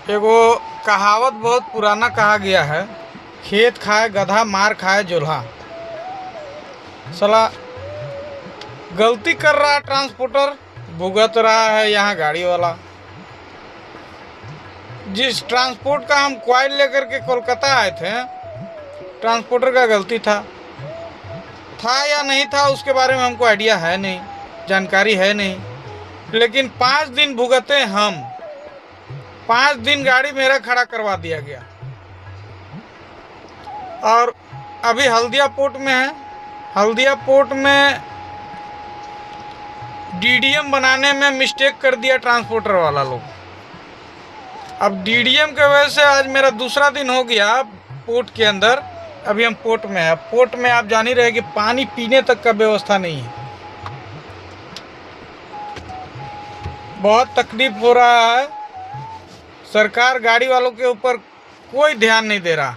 एगो कहावत बहुत पुराना कहा गया है, खेत खाए गधा मार खाए जोल्हा। साला गलती कर रहा है ट्रांसपोर्टर, भुगत रहा है यहाँ गाड़ी वाला। जिस ट्रांसपोर्ट का हम क्वाइल लेकर के कोलकाता आए थे, ट्रांसपोर्टर का गलती था या नहीं था उसके बारे में हमको आइडिया है नहीं, जानकारी है नहीं। लेकिन 5 दिन भुगते हम, 5 दिन गाड़ी मेरा खड़ा करवा दिया गया। और अभी हल्दिया पोर्ट में है। हल्दिया पोर्ट में डीडीएम बनाने में मिस्टेक कर दिया ट्रांसपोर्टर वाला लोग। अब डीडीएम के वजह से आज मेरा दूसरा दिन हो गया पोर्ट के अंदर। अभी हम पोर्ट में है। पोर्ट में आप जान ही रहे कि पानी पीने तक का व्यवस्था नहीं है। बहुत तकलीफ हो रहा है। सरकार गाड़ी वालों के ऊपर कोई ध्यान नहीं दे रहा।